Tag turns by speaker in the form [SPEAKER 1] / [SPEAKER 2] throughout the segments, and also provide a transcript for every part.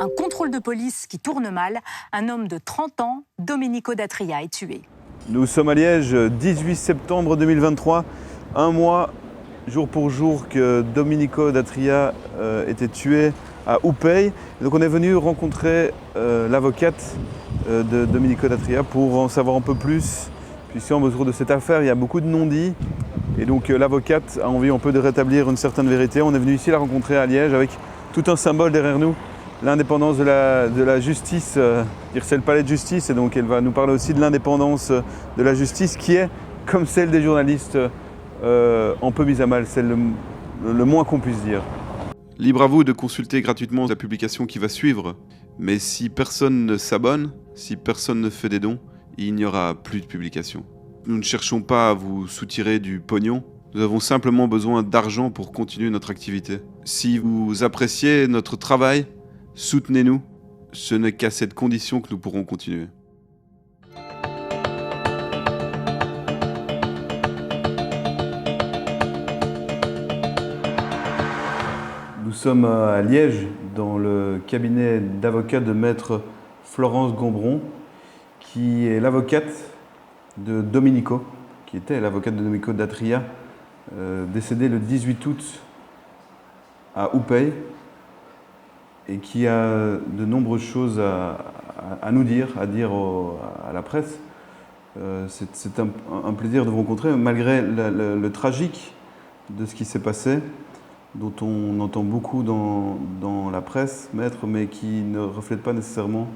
[SPEAKER 1] Un contrôle de police qui tourne mal. Un homme de 30 ans, Domenico D'Atria, est tué.
[SPEAKER 2] Nous sommes à Liège, 18 septembre 2023, un mois jour pour jour que Domenico D'Atria était tué à Oupey. Donc on est venu rencontrer l'avocate de Domenico D'Atria pour en savoir un peu plus, puisqu'en autour de cette affaire il y a beaucoup de non-dits. Et donc l'avocate a envie un peu de rétablir une certaine vérité. On est venu ici la rencontrer à Liège avec tout un symbole derrière nous, l'indépendance de la justice. C'est le palais de justice, et donc elle va nous parler aussi de l'indépendance de la justice qui est, comme celle des journalistes, un peu mise à mal, c'est le moins qu'on puisse dire. Libre à vous de consulter gratuitement la publication qui va suivre, mais si personne ne s'abonne, si personne ne fait des dons, il n'y aura plus de publication. Nous ne cherchons pas à vous soutirer du pognon, nous avons simplement besoin d'argent pour continuer notre activité. Si vous appréciez notre travail, soutenez-nous, ce n'est qu'à cette condition que nous pourrons continuer. Nous sommes à Liège, dans le cabinet d'avocat de maître Florence Gombron, qui est l'avocate de Domenico, qui était l'avocate de Domenico D'Atria, décédé le 18 août à Oupey, et qui a de nombreuses choses à nous dire, à dire à la presse. C'est un plaisir de vous rencontrer, malgré le tragique de ce qui s'est passé, dont on entend beaucoup dans la presse, maître, mais qui ne reflète pas nécessairement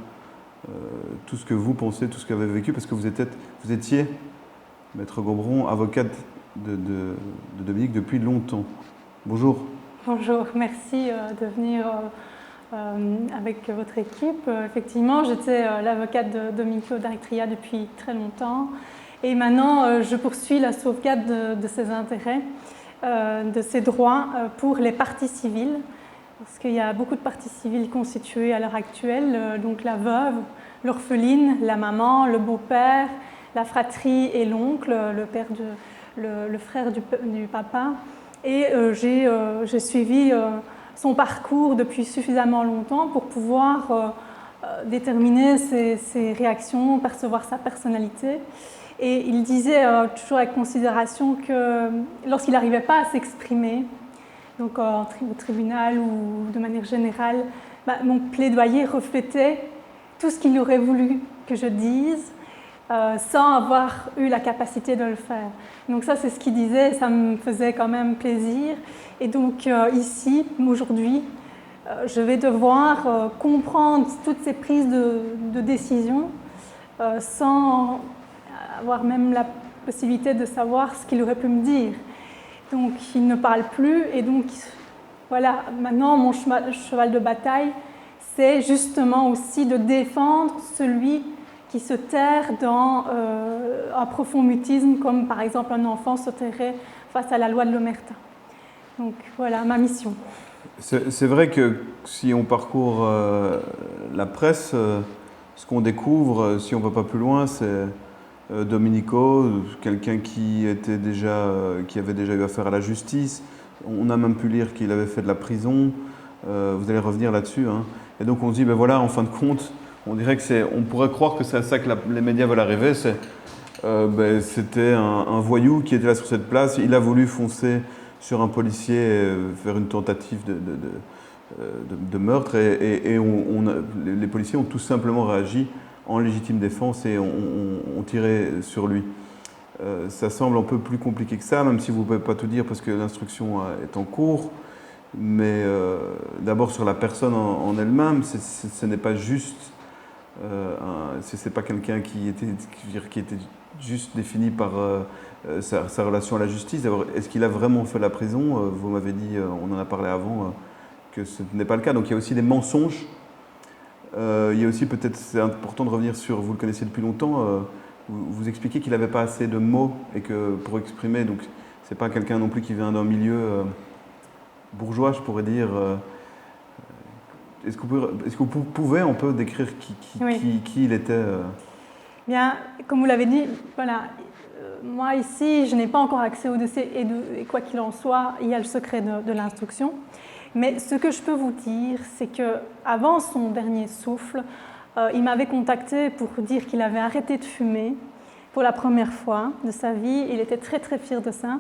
[SPEAKER 2] tout ce que vous pensez, tout ce que vous avez vécu, parce que vous étiez, maître Gombron, avocate de Domenico depuis longtemps. Bonjour.
[SPEAKER 3] Bonjour, merci de venir avec votre équipe. Effectivement, j'étais l'avocate de Domenico D'Atria depuis très longtemps, et maintenant je poursuis la sauvegarde de ses intérêts, de ses droits pour les parties civiles, parce qu'il y a beaucoup de parties civiles constituées à l'heure actuelle, donc la veuve, l'orpheline, la maman, le beau-père, la fratrie et l'oncle, le frère du papa. Et j'ai suivi son parcours depuis suffisamment longtemps pour pouvoir déterminer ses réactions, percevoir sa personnalité. Et il disait toujours avec considération que lorsqu'il n'arrivait pas à s'exprimer, donc au tribunal ou de manière générale, mon plaidoyer reflétait tout ce qu'il aurait voulu que je dise, sans avoir eu la capacité de le faire. Donc ça, c'est ce qu'il disait, ça me faisait quand même plaisir. Et donc ici, aujourd'hui, je vais devoir comprendre toutes ces prises de décision sans avoir même la possibilité de savoir ce qu'il aurait pu me dire. Donc il ne parle plus, et donc voilà, maintenant mon cheval de bataille, c'est justement aussi de défendre celui qui se terre dans un profond mutisme, comme par exemple un enfant se tairait face à la loi de l'omerta. Donc voilà ma mission.
[SPEAKER 2] C'est vrai que si on parcourt la presse, ce qu'on découvre, si on ne va pas plus loin, c'est Domenico, quelqu'un qui avait déjà eu affaire à la justice. On a même pu lire qu'il avait fait de la prison. Vous allez revenir là-dessus, hein. Et donc on se dit, ben voilà, en fin de compte, on dirait on pourrait croire que c'est à ça que les médias veulent arriver. C'était un voyou qui était là sur cette place. Il a voulu foncer sur un policier, faire une tentative de meurtre, et les policiers ont tout simplement réagi en légitime défense et ont tiré sur lui. Ça semble un peu plus compliqué que ça, même si vous ne pouvez pas tout dire parce que l'instruction est en cours. Mais d'abord sur la personne en elle-même, ce n'est pas juste, c'est pas quelqu'un qui était juste défini par sa relation à la justice. D'abord, est-ce qu'il a vraiment fait la prison? Vous m'avez dit, on en a parlé avant, que ce n'est pas le cas. Donc il y a aussi des mensonges. Il y a aussi peut-être, c'est important de revenir sur, vous le connaissez depuis longtemps, vous expliquez qu'il n'avait pas assez de mots et que pour exprimer, donc c'est pas quelqu'un non plus qui vient d'un milieu bourgeois, je pourrais dire. Est-ce que vous pouvez un peu décrire qui il était
[SPEAKER 3] Bien, comme vous l'avez dit, voilà, moi ici, je n'ai pas encore accès au dossier, et quoi qu'il en soit, il y a le secret de l'instruction. Mais ce que je peux vous dire, c'est qu'avant son dernier souffle, il m'avait contacté pour dire qu'il avait arrêté de fumer pour la première fois de sa vie. Il était très très fier de ça.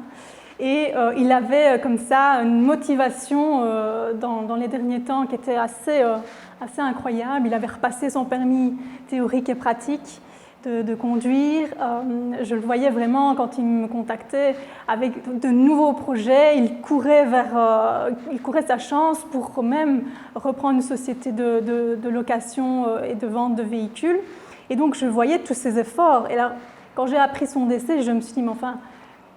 [SPEAKER 3] Et il avait comme ça une motivation dans les derniers temps qui était assez incroyable. Il avait repassé son permis théorique et pratique de conduire. Je le voyais vraiment quand il me contactait avec de nouveaux projets. Il courait sa chance pour même reprendre une société de location et de vente de véhicules. Et donc je voyais tous ces efforts. Et là, quand j'ai appris son décès, je me suis dit, mais enfin,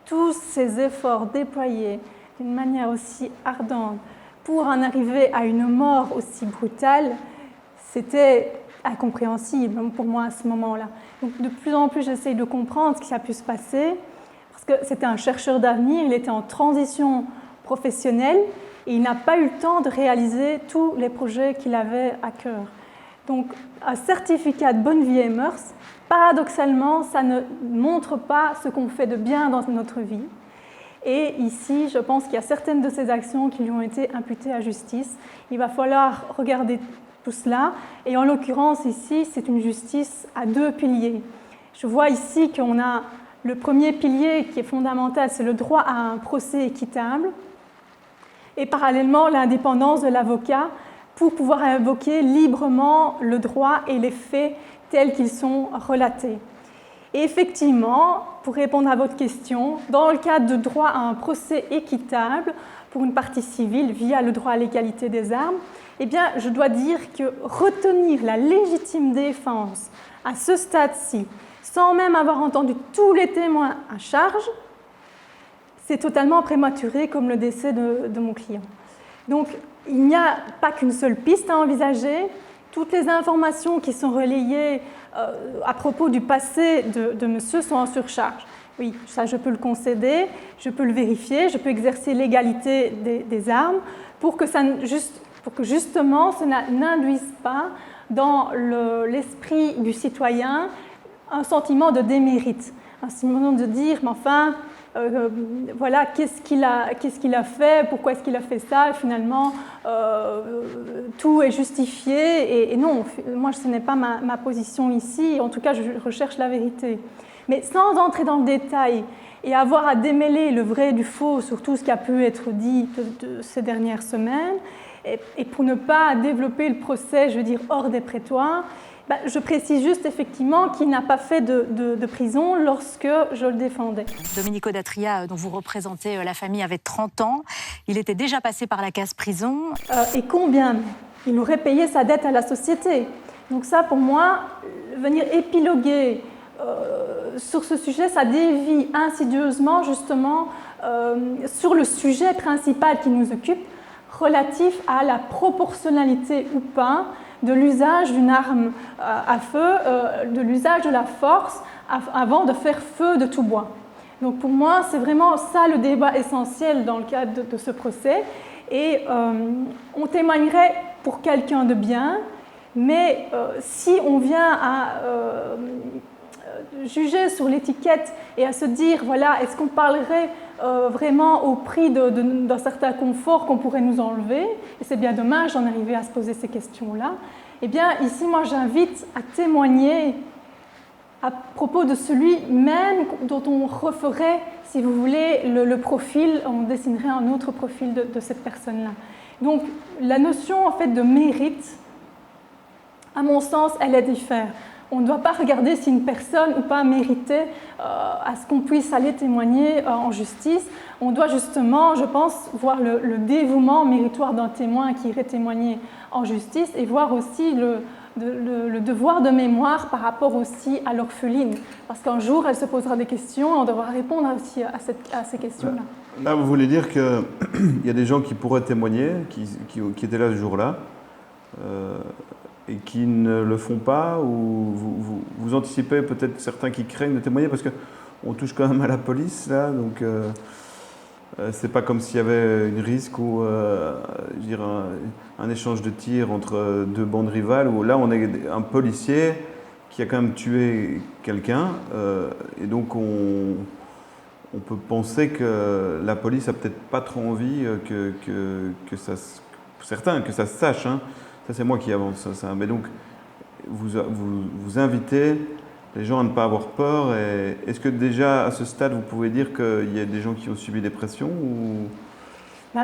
[SPEAKER 3] tous ces efforts déployés d'une manière aussi ardente pour en arriver à une mort aussi brutale, c'était incompréhensible pour moi à ce moment-là. Donc de plus en plus, j'essaye de comprendre ce qui a pu se passer, parce que c'était un chercheur d'avenir, il était en transition professionnelle et il n'a pas eu le temps de réaliser tous les projets qu'il avait à cœur. Donc un certificat de bonne vie et mœurs, paradoxalement, ça ne montre pas ce qu'on fait de bien dans notre vie. Et ici, je pense qu'il y a certaines de ces actions qui lui ont été imputées à justice. Il va falloir regarder tout cela. Et en l'occurrence, ici, c'est une justice à deux piliers. Je vois ici qu'on a le premier pilier qui est fondamental, c'est le droit à un procès équitable. Et parallèlement, l'indépendance de l'avocat pour pouvoir invoquer librement le droit et les faits tels qu'ils sont relatés. Et effectivement, pour répondre à votre question, dans le cadre de droit à un procès équitable pour une partie civile via le droit à l'égalité des armes, eh bien, je dois dire que retenir la légitime défense à ce stade-ci, sans même avoir entendu tous les témoins à charge, c'est totalement prématuré comme le décès de mon client. Donc, il n'y a pas qu'une seule piste à envisager. Toutes les informations qui sont relayées à propos du passé de monsieur sont en surcharge. Oui, ça je peux le concéder, je peux le vérifier, je peux exercer l'égalité des armes pour que justement ce n'induise pas dans l'esprit du citoyen un sentiment de démérite, un sentiment de dire, mais enfin, voilà, qu'est-ce qu'il a fait, pourquoi est-ce qu'il a fait ça, et finalement, tout est justifié, et non, moi, ce n'est pas ma position ici, en tout cas, je recherche la vérité. Mais sans entrer dans le détail et avoir à démêler le vrai du faux sur tout ce qui a pu être dit de ces dernières semaines, et pour ne pas développer le procès, je veux dire, hors des prétoires, je précise juste effectivement qu'il n'a pas fait de prison lorsque je le défendais.
[SPEAKER 1] Domenico D'Atria, dont vous représentez la famille, avait 30 ans. Il était déjà passé par la case prison.
[SPEAKER 3] Et combien il aurait payé sa dette à la société. Donc ça, pour moi, venir épiloguer sur ce sujet, ça dévie insidieusement justement sur le sujet principal qui nous occupe, relatif à la proportionnalité ou pas de l'usage d'une arme à feu, de l'usage de la force avant de faire feu de tout bois. Donc pour moi, c'est vraiment ça le débat essentiel dans le cadre de ce procès. Et on témoignerait pour quelqu'un de bien, mais si on vient à juger sur l'étiquette et à se dire, voilà, est-ce qu'on parlerait vraiment au prix d'un certain confort qu'on pourrait nous enlever, et c'est bien dommage d'en arriver à se poser ces questions-là, eh bien ici, moi, j'invite à témoigner à propos de celui même dont on referait, si vous voulez, le profil, on dessinerait un autre profil de cette personne-là. Donc, la notion, en fait, de mérite, à mon sens, elle est différente. On ne doit pas regarder si une personne ou pas méritait à ce qu'on puisse aller témoigner en justice. On doit justement, je pense, voir le dévouement méritoire d'un témoin qui irait témoigner en justice et voir aussi le devoir de mémoire par rapport aussi à l'orpheline. Parce qu'un jour, elle se posera des questions et on devra répondre aussi à ces questions-là.
[SPEAKER 2] Là, vous voulez dire qu'il y a des gens qui pourraient témoigner, qui étaient là ce jour-là, et qui ne le font pas, ou vous anticipez peut-être certains qui craignent de témoigner, parce qu'on touche quand même à la police, là, donc c'est pas comme s'il y avait une risque ou je dirais un échange de tirs entre deux bandes rivales, où là on est un policier qui a quand même tué quelqu'un, et donc on peut penser que la police a peut-être pas trop envie que certains, que ça se sache. Hein. Ça, c'est moi qui avance ça. Mais donc, vous invitez les gens à ne pas avoir peur. Et est-ce que déjà, à ce stade, vous pouvez dire qu'il y a des gens qui ont subi des pressions ou...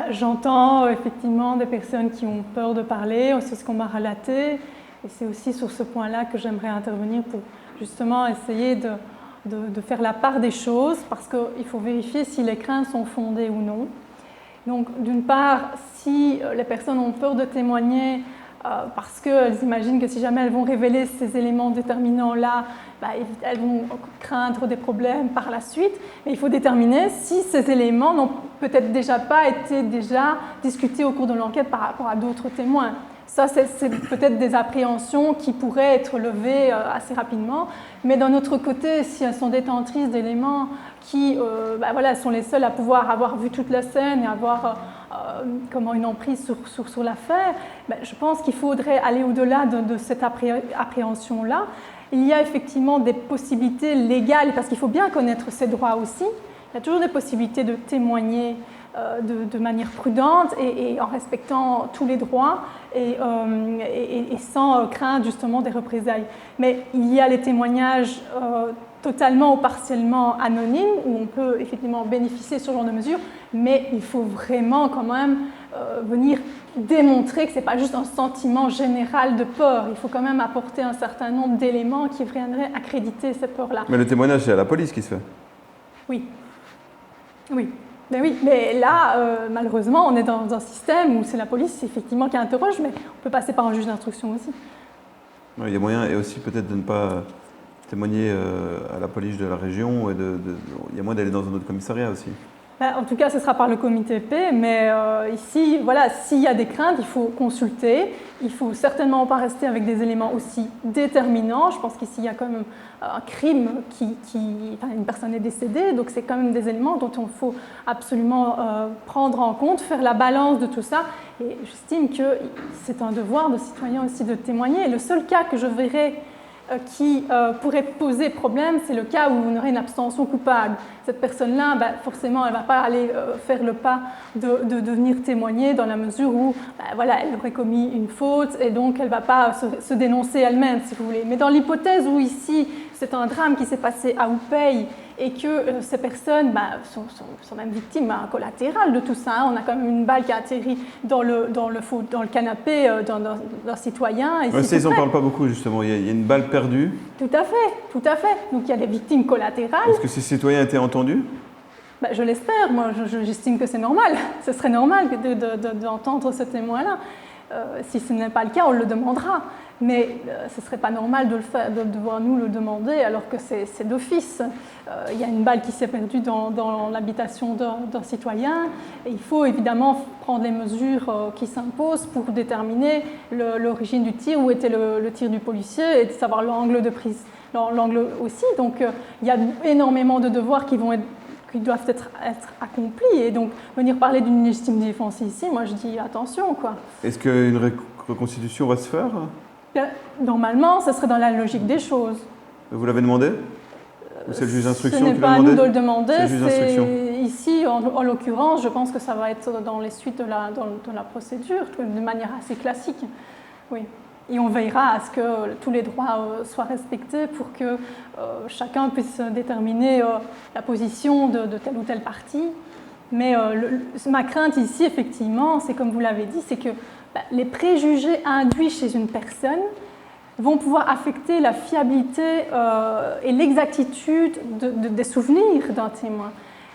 [SPEAKER 3] J'entends effectivement des personnes qui ont peur de parler, c'est ce qu'on m'a relaté. Et c'est aussi sur ce point-là que j'aimerais intervenir pour justement essayer de faire la part des choses, parce qu'il faut vérifier si les craintes sont fondées ou non. Donc, d'une part, si les personnes ont peur de témoigner parce qu'elles imaginent que si jamais elles vont révéler ces éléments déterminants-là, elles vont craindre des problèmes par la suite. Mais il faut déterminer si ces éléments n'ont peut-être déjà pas été discutés au cours de l'enquête par rapport à d'autres témoins. Ça, c'est peut-être des appréhensions qui pourraient être levées assez rapidement. Mais d'un autre côté, si elles sont détentrices d'éléments qui sont les seules à pouvoir avoir vu toute la scène et avoir une emprise sur l'affaire, je pense qu'il faudrait aller au-delà de cette appréhension-là. Il y a effectivement des possibilités légales, parce qu'il faut bien connaître ses droits aussi. Il y a toujours des possibilités de témoigner de manière prudente et en respectant tous les droits et sans craindre justement des représailles. Mais il y a les témoignages totalement ou partiellement anonymes où on peut effectivement bénéficier de ce genre de mesures, mais il faut vraiment quand même venir démontrer que ce n'est pas juste un sentiment général de peur. Il faut quand même apporter un certain nombre d'éléments qui viendraient accréditer cette peur-là.
[SPEAKER 2] Mais le témoignage, c'est à la police qui se fait.
[SPEAKER 3] Oui. Oui. Mais là, malheureusement, on est dans un système où c'est la police effectivement qui interroge, mais on peut passer par un juge d'instruction aussi.
[SPEAKER 2] Il y a moyen, et aussi peut-être de ne pas témoigner à la police de la région, il y a moyen d'aller dans un autre commissariat aussi.
[SPEAKER 3] En tout cas, ce sera par le comité P, mais ici, s'il y a des craintes, il faut consulter. Il ne faut certainement pas rester avec des éléments aussi déterminants. Je pense qu'ici, il y a quand même un crime une personne est décédée, donc c'est quand même des éléments dont il faut absolument prendre en compte, faire la balance de tout ça. Et j'estime que c'est un devoir de citoyen aussi de témoigner. Et le seul cas que je verrai qui pourrait poser problème, c'est le cas où on aurait une abstention coupable. Cette personne-là, forcément, elle ne va pas aller faire le pas de venir témoigner dans la mesure où elle aurait commis une faute et donc elle ne va pas se dénoncer elle-même, si vous voulez. Mais dans l'hypothèse où ici, c'est un drame qui s'est passé à Oupey et que ces personnes sont même victimes collatérales de tout ça. Hein. On a quand même une balle qui a atterri dans le canapé d'un citoyen.
[SPEAKER 2] Ils n'en parlent pas beaucoup, justement. Il y a une balle perdue. Tout à
[SPEAKER 3] fait. Donc il y a des victimes collatérales.
[SPEAKER 2] Est-ce que ces citoyens étaient entendus ?
[SPEAKER 3] Je l'espère. Moi, j'estime que c'est normal. Ce serait normal d'entendre ce témoin-là. Si ce n'est pas le cas, on le demandera. Mais ce ne serait pas normal de le faire, de devoir nous le demander alors que c'est d'office. Il y a une balle qui s'est perdue dans l'habitation d'un citoyen et il faut évidemment prendre les mesures qui s'imposent pour déterminer l'origine du tir, où était le tir du policier et de savoir l'angle de prise, l'angle aussi. Donc il y a énormément de devoirs qui doivent être accomplis et donc venir parler d'une légitime défense ici, moi je dis attention quoi.
[SPEAKER 2] Est-ce qu'une reconstitution va se faire ?
[SPEAKER 3] Normalement, ce serait dans la logique des choses.
[SPEAKER 2] Vous l'avez demandé ? Ou c'est le juge d'instruction qui l'a demandé ?
[SPEAKER 3] Ce n'est pas à nous de le demander.
[SPEAKER 2] C'est le juge d'instruction.
[SPEAKER 3] Ici, en l'occurrence, je pense que ça va être dans les suites de la procédure, de manière assez classique. Oui. Et on veillera à ce que tous les droits soient respectés pour que chacun puisse déterminer la position de telle ou telle partie. Mais ma crainte ici, effectivement, c'est comme vous l'avez dit, c'est que les préjugés induits chez une personne vont pouvoir affecter la fiabilité et l'exactitude des souvenirs d'un témoin.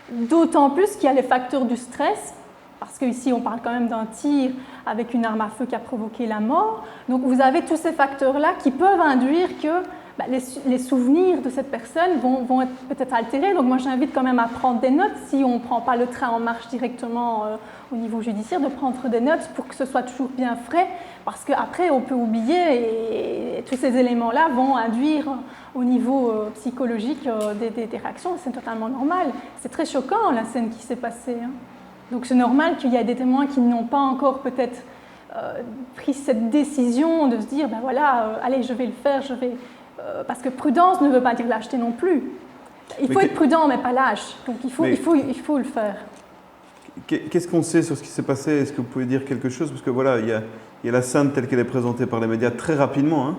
[SPEAKER 3] D'autant plus qu'il y a les facteurs du stress, parce qu'ici on parle quand même d'un tir avec une arme à feu qui a provoqué la mort. Donc vous avez tous ces facteurs-là qui peuvent induire que les souvenirs de cette personne vont être peut-être altérés. Donc moi j'invite quand même à prendre des notes, si on ne prend pas le train en marche directement au niveau judiciaire, de prendre des notes pour que ce soit toujours bien frais, parce qu'après on peut oublier et tous ces éléments-là vont induire au niveau psychologique des réactions. C'est totalement normal. C'est très choquant la scène qui s'est passée. Hein. Donc c'est normal qu'il y ait des témoins qui n'ont pas encore peut-être pris cette décision de se dire allez je vais le faire, parce que prudence ne veut pas dire lâcheté non plus. Il faut être prudent, mais pas lâche. Donc il faut le faire.
[SPEAKER 2] Qu'est-ce qu'on sait sur ce qui s'est passé? Est-ce que vous pouvez dire quelque chose? Parce que voilà, il y a la scène telle qu'elle est présentée par les médias très rapidement. Hein.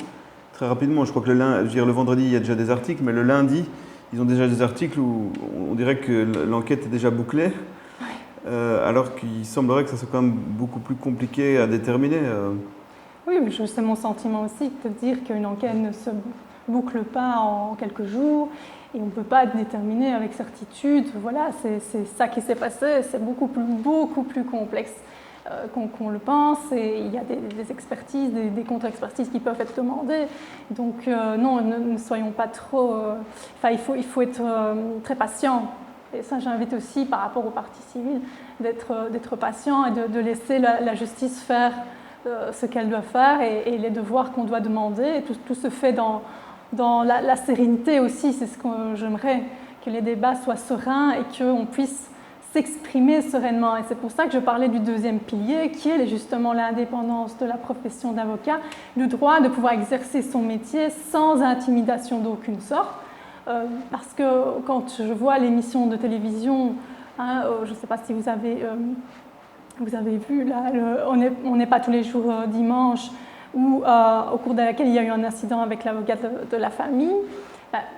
[SPEAKER 2] Très rapidement. Je crois que le vendredi, il y a déjà des articles, mais le lundi, ils ont déjà des articles où on dirait que l'enquête est déjà bouclée. Alors qu'il semblerait que ça soit quand même beaucoup plus compliqué à déterminer.
[SPEAKER 3] Oui, c'est mon sentiment aussi, de dire qu'une enquête ne se boucle pas en quelques jours et on ne peut pas déterminer avec certitude. Voilà, c'est ça qui s'est passé, c'est beaucoup plus complexe qu'on le pense et il y a des expertises, des contre-expertises qui peuvent être demandées. Donc non, ne soyons pas trop... il faut être très patient. Et ça, j'invite aussi par rapport aux parties civiles d'être patient et de laisser la justice faire ce qu'elle doit faire et les devoirs qu'on doit demander. Et tout se fait dans la sérénité aussi. C'est ce que j'aimerais, que les débats soient sereins et qu'on puisse s'exprimer sereinement. Et c'est pour ça que je parlais du deuxième pilier, qui est justement l'indépendance de la profession d'avocat, le droit de pouvoir exercer son métier sans intimidation d'aucune sorte. Parce que quand je vois l'émission de télévision, hein, je ne sais pas si vous avez vu, là, on n'est pas tous les jours dimanche, ou au cours de laquelle il y a eu un incident avec l'avocat de la famille,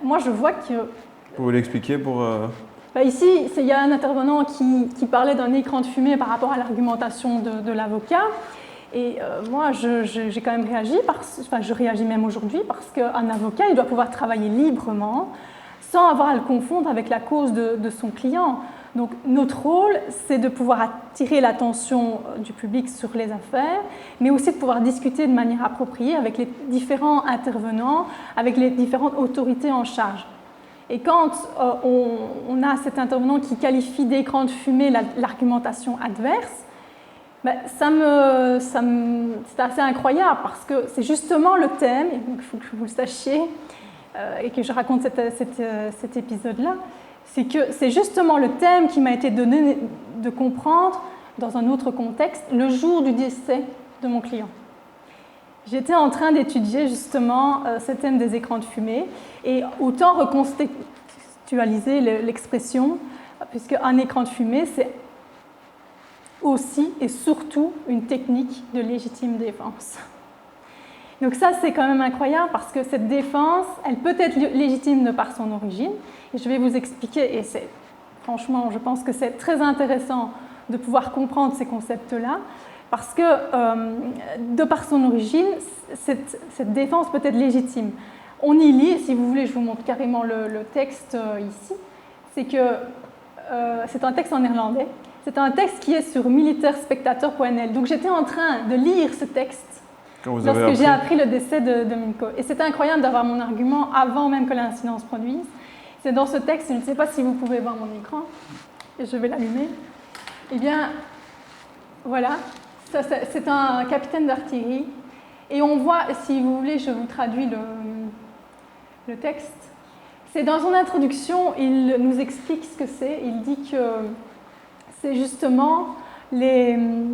[SPEAKER 3] moi je vois que... Vous
[SPEAKER 2] pouvez l'expliquer pour...
[SPEAKER 3] Ici, il y a un intervenant qui parlait d'un écran de fumée par rapport à l'argumentation de l'avocat. Et moi, j'ai quand même réagi, je réagis même aujourd'hui, parce qu'un avocat, il doit pouvoir travailler librement, sans avoir à le confondre avec la cause de son client. Donc notre rôle, c'est de pouvoir attirer l'attention du public sur les affaires, mais aussi de pouvoir discuter de manière appropriée avec les différents intervenants, avec les différentes autorités en charge. Et quand on a cet intervenant qui qualifie d'écran de fumée l'argumentation adverse, c'est assez incroyable parce que c'est justement le thème, et donc il faut que vous le sachiez et que je raconte cet épisode-là, c'est que c'est justement le thème qui m'a été donné de comprendre dans un autre contexte le jour du décès de mon client. J'étais en train d'étudier justement ce thème des écrans de fumée et autant recontextualiser l'expression, puisque un écran de fumée, c'est aussi et surtout une technique de légitime défense. Donc ça, c'est quand même incroyable parce que cette défense, elle peut être légitime de par son origine. Et je vais vous expliquer, et franchement, je pense que c'est très intéressant de pouvoir comprendre ces concepts-là, parce que de par son origine, cette défense peut être légitime. On y lit, si vous voulez, je vous montre carrément le texte ici, c'est un texte en néerlandais. C'est un texte qui est sur militairespectateur.nl. Donc j'étais en train de lire ce texte lorsque j'ai appris le décès de Minko. Et c'était incroyable d'avoir mon argument avant même que l'incident se produise. C'est dans ce texte, je ne sais pas si vous pouvez voir mon écran, et je vais l'allumer. Eh bien, voilà, c'est un capitaine d'artillerie. Et on voit, si vous voulez, je vous traduis le texte. C'est dans son introduction, il nous explique ce que c'est. Il dit que c'est justement le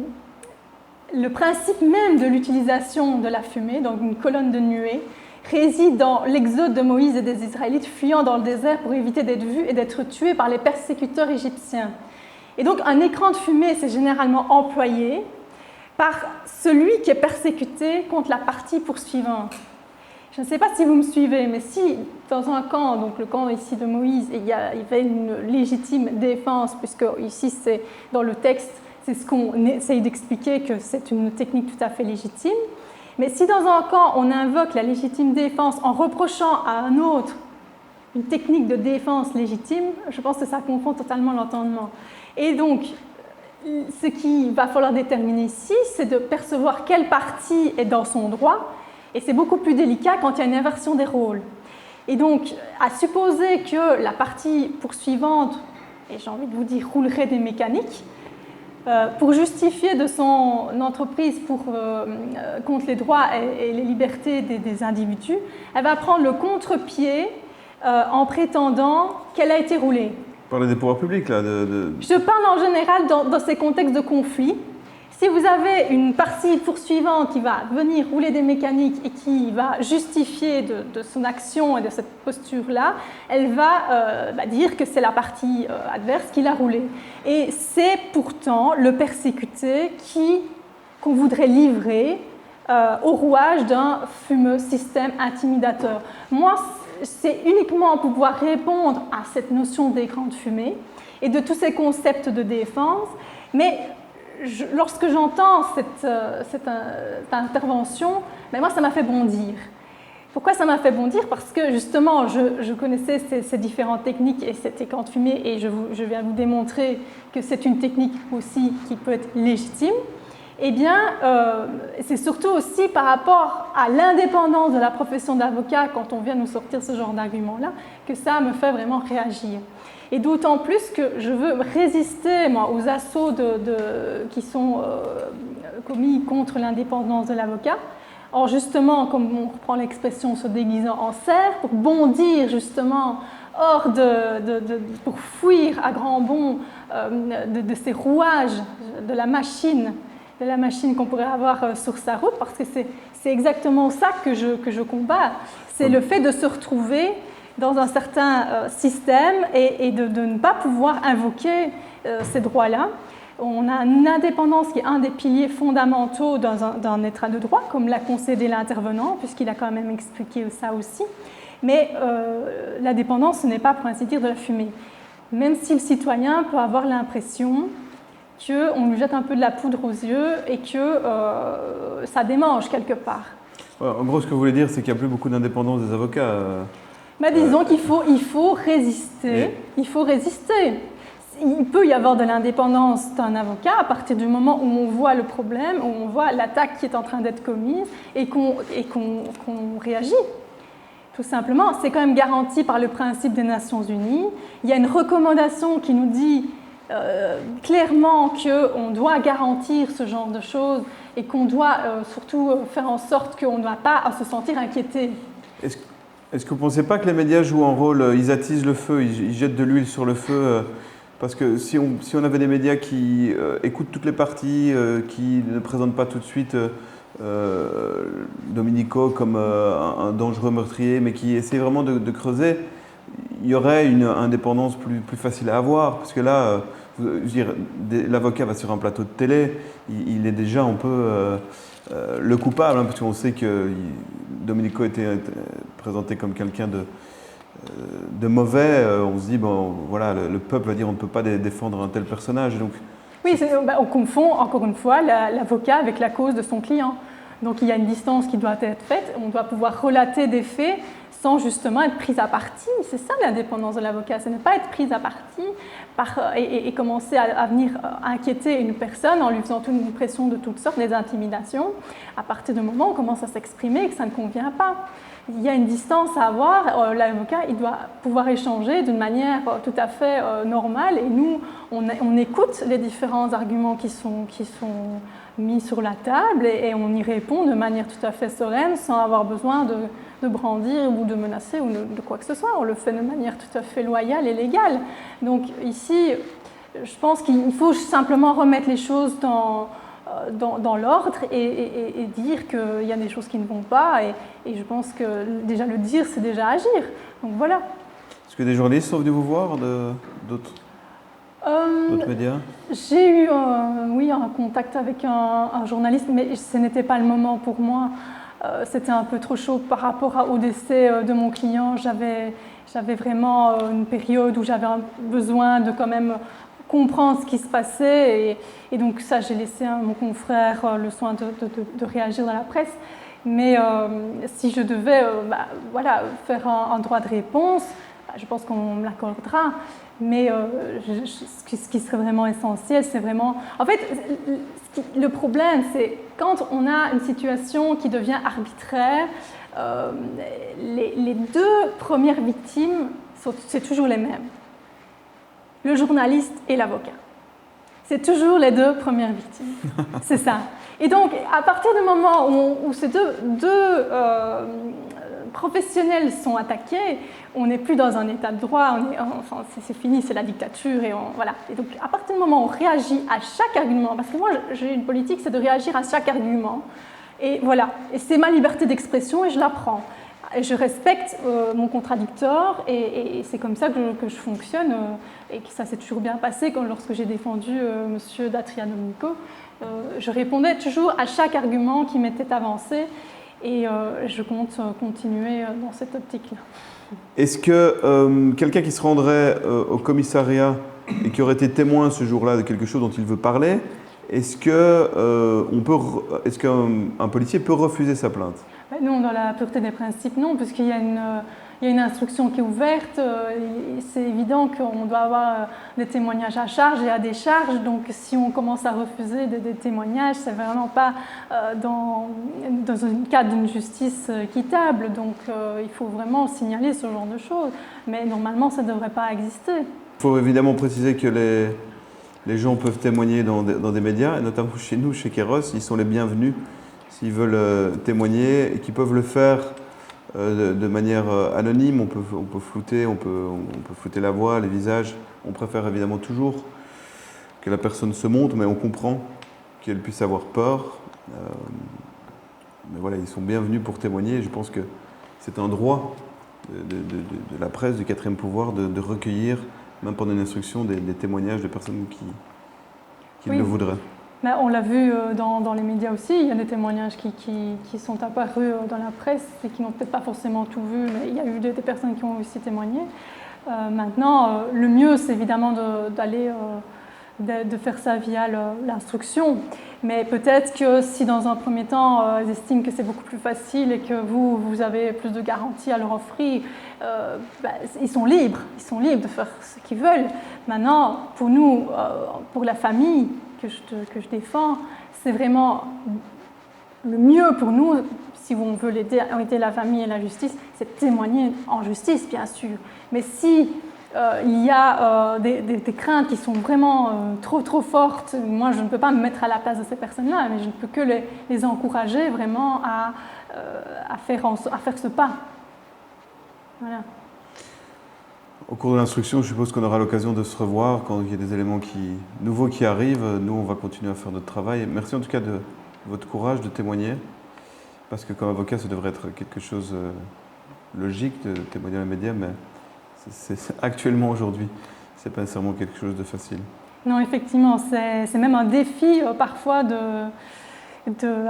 [SPEAKER 3] principe même de l'utilisation de la fumée, donc une colonne de nuée, réside dans l'exode de Moïse et des Israélites fuyant dans le désert pour éviter d'être vus et d'être tués par les persécuteurs égyptiens. Et donc un écran de fumée, c'est généralement employé par celui qui est persécuté contre la partie poursuivante. Je ne sais pas si vous me suivez, mais si dans un camp, donc le camp ici de Moïse, il y avait une légitime défense, puisque ici c'est dans le texte, c'est ce qu'on essaye d'expliquer, que c'est une technique tout à fait légitime. Mais si dans un camp on invoque la légitime défense en reprochant à un autre une technique de défense légitime, je pense que ça confond totalement l'entendement. Et donc, ce qu'il va falloir déterminer ici, c'est de percevoir quelle partie est dans son droit. Et c'est beaucoup plus délicat quand il y a une inversion des rôles. Et donc, à supposer que la partie poursuivante, et j'ai envie de vous dire, roulerait des mécaniques, pour justifier de son entreprise contre les droits et les libertés des individus, elle va prendre le contre-pied en prétendant qu'elle a été roulée.
[SPEAKER 2] Vous parlez des pouvoirs publics, là
[SPEAKER 3] Je parle en général dans ces contextes de conflit. Si vous avez une partie poursuivante qui va venir rouler des mécaniques et qui va justifier de son action et de cette posture-là, elle va dire que c'est la partie adverse qui l'a roulé. Et c'est pourtant le persécuté qu'on voudrait livrer au rouage d'un fumeux système intimidateur. Moi, c'est uniquement pour pouvoir répondre à cette notion d'écran de fumée et de tous ces concepts de défense, mais lorsque j'entends cette intervention, moi, ça m'a fait bondir. Pourquoi ça m'a fait bondir? Parce que justement, je connaissais ces différentes techniques et cet écran de fumée, et je viens vous démontrer que c'est une technique aussi qui peut être légitime. Eh bien, c'est surtout aussi par rapport à l'indépendance de la profession d'avocat, quand on vient nous sortir ce genre d'argument-là, que ça me fait vraiment réagir. Et d'autant plus que je veux résister, moi, aux assauts qui sont commis contre l'indépendance de l'avocat. Or, justement, comme on reprend l'expression se déguisant en cerf, pour bondir justement hors pour fuir à grand bond de ces rouages de la machine qu'on pourrait avoir sur sa route, parce que c'est exactement ça que je combats. C'est le fait de se retrouver dans un certain système et de ne pas pouvoir invoquer ces droits-là. On a une indépendance qui est un des piliers fondamentaux d'un état de droit, comme l'a concédé l'intervenant, puisqu'il a quand même expliqué ça aussi. Mais l'indépendance, ce n'est pas, pour ainsi dire, de la fumée. Même si le citoyen peut avoir l'impression qu'on lui jette un peu de la poudre aux yeux et que ça démange quelque part.
[SPEAKER 2] Ouais, en gros, ce que vous voulez dire, c'est qu'il n'y a plus beaucoup d'indépendance des avocats.
[SPEAKER 3] Disons qu'il faut résister. Il faut résister. Il peut y avoir de l'indépendance d'un avocat à partir du moment où on voit le problème, où on voit l'attaque qui est en train d'être commise et qu'on réagit. Tout simplement, c'est quand même garanti par le principe des Nations Unies. Il y a une recommandation qui nous dit clairement qu'on doit garantir ce genre de choses et qu'on doit surtout faire en sorte qu'on ne doit pas se sentir inquiété.
[SPEAKER 2] Est-ce que vous ne pensez pas que les médias jouent un rôle, ils attisent le feu, ils jettent de l'huile sur le feu parce que si on avait des médias qui écoutent toutes les parties, qui ne présentent pas tout de suite Domenico comme un dangereux meurtrier, mais qui essaient vraiment de creuser, il y aurait une indépendance plus facile à avoir. Parce que là, je veux dire, l'avocat va sur un plateau de télé, il est déjà un peu le coupable, hein, parce qu'on sait que Domenico était présenté comme quelqu'un de mauvais. On se dit, bon, voilà, le peuple va dire on ne peut pas défendre un tel personnage. Donc,
[SPEAKER 3] oui, on confond encore une fois l'avocat avec la cause de son client. Donc il y a une distance qui doit être faite. On doit pouvoir relater des faits sans justement être pris à partie. C'est ça l'indépendance de l'avocat, ce n'est pas être pris à partie et commencer à venir inquiéter une personne en lui faisant toute une pression de toutes sortes, des intimidations. À partir du moment où on commence à s'exprimer et que ça ne convient pas. Il y a une distance à avoir, l'avocat il doit pouvoir échanger d'une manière tout à fait normale et nous on écoute les différents arguments qui sont mis sur la table et on y répond de manière tout à fait sereine sans avoir besoin de brandir ou de menacer ou de quoi que ce soit. On le fait de manière tout à fait loyale et légale. Donc ici, je pense qu'il faut simplement remettre les choses dans l'ordre et dire qu'il y a des choses qui ne vont pas et je pense que déjà le dire, c'est déjà agir. Donc voilà.
[SPEAKER 2] Est-ce que des journalistes sont venus vous voir d'autres médias?
[SPEAKER 3] J'ai eu un contact avec un journaliste, mais ce n'était pas le moment pour moi. C'était un peu trop chaud par rapport au décès de mon client. J'avais vraiment une période où j'avais besoin de quand même comprendre ce qui se passait et donc ça j'ai laissé à mon confrère le soin de réagir dans la presse. Mais si je devais faire un droit de réponse, je pense qu'on me l'accordera. Mais ce qui serait vraiment essentiel, c'est vraiment... En fait, le problème, c'est quand on a une situation qui devient arbitraire, les deux premières victimes, c'est toujours les mêmes. Le journaliste et l'avocat. C'est toujours les deux premières victimes. C'est ça. Et donc, à partir du moment où ces deux professionnels sont attaqués, on n'est plus dans un état de droit, enfin, c'est fini, c'est la dictature. Voilà. Et donc, à partir du moment où on réagit à chaque argument, parce que moi, j'ai une politique, c'est de réagir à chaque argument. Et voilà, et c'est ma liberté d'expression et je la prends. Et je respecte mon contradicteur et c'est comme ça que je fonctionne et que ça s'est toujours bien passé lorsque j'ai défendu M. Datria Domenico. Je répondais toujours à chaque argument qui m'était avancé et je compte continuer dans cette optique-là.
[SPEAKER 2] Est-ce que quelqu'un qui se rendrait au commissariat et qui aurait été témoin ce jour-là de quelque chose dont il veut parler, est-ce qu'un policier peut refuser sa plainte?
[SPEAKER 3] Non, dans la pureté des principes, non, puisqu'il y a une instruction qui est ouverte. C'est évident qu'on doit avoir des témoignages à charge et à décharge. Donc, si on commence à refuser des témoignages, c'est vraiment pas dans le cadre d'une justice équitable. Donc, il faut vraiment signaler ce genre de choses. Mais normalement, ça ne devrait pas exister.
[SPEAKER 2] Il faut évidemment préciser que les gens peuvent témoigner dans des médias, et notamment chez nous, chez Kairos, ils sont les bienvenus s'ils veulent témoigner et qu'ils peuvent le faire de manière anonyme. On peut flouter, on peut flouter la voix, les visages. On préfère évidemment toujours que la personne se montre, mais on comprend qu'elle puisse avoir peur. Mais voilà, ils sont bienvenus pour témoigner. Et je pense que c'est un droit de la presse, du quatrième pouvoir, de recueillir, même pendant une instruction, des témoignages de personnes qui le voudraient.
[SPEAKER 3] Mais on l'a vu dans les médias aussi, il y a des témoignages qui sont apparus dans la presse et qui n'ont peut-être pas forcément tout vu, mais il y a eu des personnes qui ont aussi témoigné. Maintenant, le mieux, c'est évidemment de faire ça via l'instruction. Mais peut-être que si dans un premier temps, ils estiment que c'est beaucoup plus facile et que vous avez plus de garanties à leur offrir, ils sont libres de faire ce qu'ils veulent. Maintenant, pour nous, pour la famille que je défends, c'est vraiment le mieux pour nous, si on veut aider la famille et la justice, c'est de témoigner en justice, bien sûr. Mais si il y a des craintes qui sont vraiment trop fortes, moi je ne peux pas me mettre à la place de ces personnes-là, mais je ne peux que les encourager vraiment à faire ce pas. Voilà.
[SPEAKER 2] Au cours de l'instruction, je suppose qu'on aura l'occasion de se revoir quand il y a des éléments nouveaux qui arrivent. Nous, on va continuer à faire notre travail. Merci en tout cas de votre courage de témoigner, parce que comme avocat, ça devrait être quelque chose de logique de témoigner dans les médias, mais actuellement, aujourd'hui, ce n'est pas nécessairement quelque chose de facile.
[SPEAKER 3] Non, effectivement, c'est même un défi parfois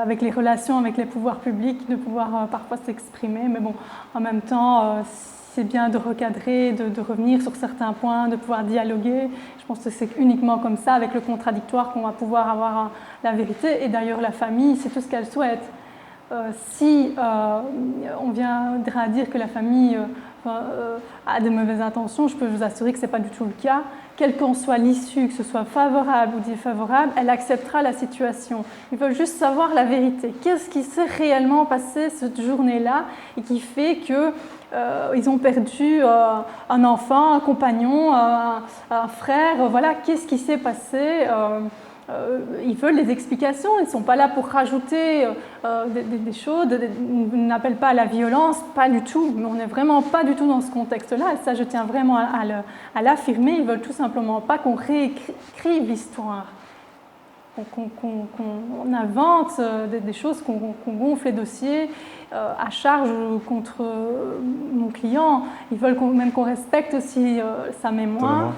[SPEAKER 3] avec les relations avec les pouvoirs publics, de pouvoir parfois s'exprimer. Mais bon, en même temps, c'est bien de recadrer, de revenir sur certains points, de pouvoir dialoguer. Je pense que c'est uniquement comme ça, avec le contradictoire, qu'on va pouvoir avoir la vérité. Et d'ailleurs, la famille, c'est tout ce qu'elle souhaite. Si on viendra dire que la famille a de mauvaises intentions, je peux vous assurer que ce n'est pas du tout le cas. Quelle qu'en soit l'issue, que ce soit favorable ou défavorable, elle acceptera la situation. Ils veulent juste savoir la vérité. Qu'est-ce qui s'est réellement passé cette journée-là et qui fait qu'ils ont perdu un enfant, un compagnon, un frère. Voilà, qu'est-ce qui s'est passé ils veulent des explications, ils ne sont pas là pour rajouter des choses, ils n'appellent pas à la violence, pas du tout. Mais on n'est vraiment pas du tout dans ce contexte-là, et ça je tiens vraiment à l'affirmer. Ils ne veulent tout simplement pas qu'on réécrive l'histoire, qu'on invente des choses, qu'on gonfle les dossiers à charge contre mon client. Ils veulent même qu'on respecte aussi sa mémoire.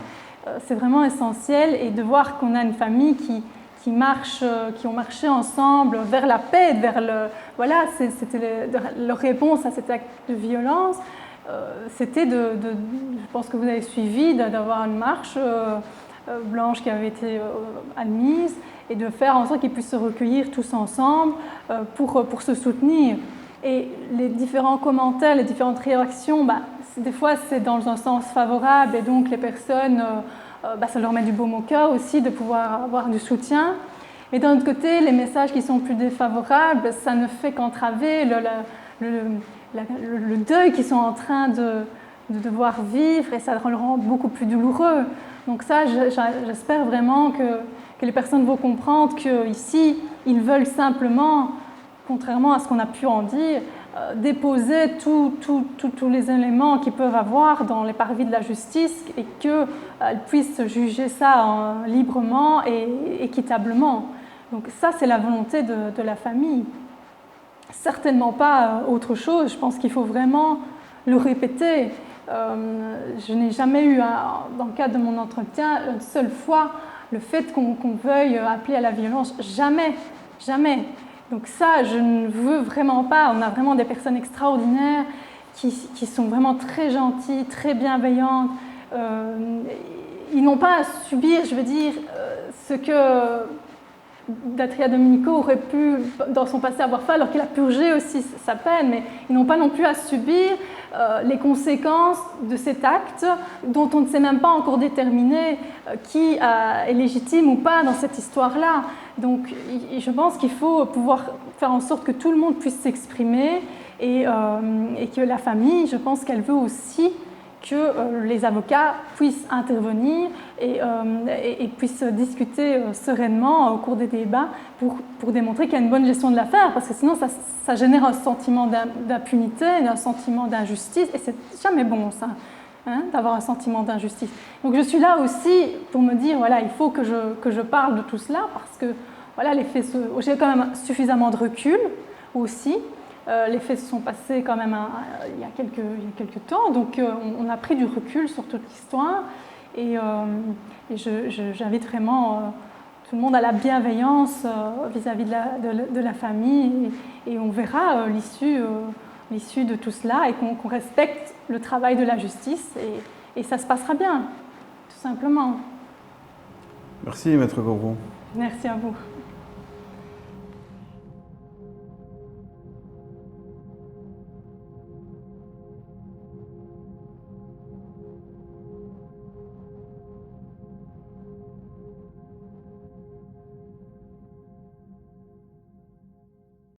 [SPEAKER 3] C'est vraiment essentiel, et de voir qu'on a une famille qui ont marché ensemble vers la paix, voilà, c'était leur réponse à cet acte de violence. C'était je pense que vous avez suivi, d'avoir une marche blanche qui avait été admise et de faire en sorte qu'ils puissent se recueillir tous ensemble pour se soutenir. Et les différents commentaires, les différentes réactions, des fois c'est dans un sens favorable, et donc les personnes, ça leur met du baume au cœur aussi de pouvoir avoir du soutien. Mais d'un autre côté, les messages qui sont plus défavorables, ça ne fait qu'entraver le deuil qu'ils sont en train de devoir vivre, et ça le rend beaucoup plus douloureux. Donc ça, j'espère vraiment que les personnes vont comprendre qu'ici, ils veulent simplement, contrairement à ce qu'on a pu en dire, déposer tous les éléments qu'ils peuvent avoir dans les parvis de la justice et qu'elles puissent juger ça librement et équitablement. Donc ça, c'est la volonté de la famille. Certainement pas autre chose. Je pense qu'il faut vraiment le répéter. Je n'ai jamais eu, dans le cadre de mon entretien, une seule fois le fait qu'on veuille appeler à la violence. Jamais, jamais. Donc ça, je ne veux vraiment pas. On a vraiment des personnes extraordinaires qui sont vraiment très gentilles, très bienveillantes. Ils n'ont pas à subir, je veux dire, ce que Datria Domenico aurait pu, dans son passé, avoir fait, alors qu'il a purgé aussi sa peine, mais ils n'ont pas non plus à subir les conséquences de cet acte dont on ne sait même pas encore déterminer qui est légitime ou pas dans cette histoire-là. Donc je pense qu'il faut pouvoir faire en sorte que tout le monde puisse s'exprimer et que la famille, je pense qu'elle veut aussi que les avocats puissent intervenir et puissent discuter sereinement au cours des débats pour démontrer qu'il y a une bonne gestion de l'affaire, parce que sinon ça génère un sentiment d'impunité, un sentiment d'injustice, et c'est jamais bon ça, hein, d'avoir un sentiment d'injustice. Donc je suis là aussi pour me dire, voilà, il faut que je parle de tout cela, parce que voilà, les faits, j'ai quand même suffisamment de recul aussi. Les faits se sont passés quand même il y a quelques temps, donc on a pris du recul sur toute l'histoire et j'invite vraiment tout le monde à la bienveillance vis-à-vis de la famille et on verra l'issue de tout cela et qu'on respecte le travail de la justice et ça se passera bien, tout simplement.
[SPEAKER 2] Merci, Maître Corbeau.
[SPEAKER 3] Merci à vous.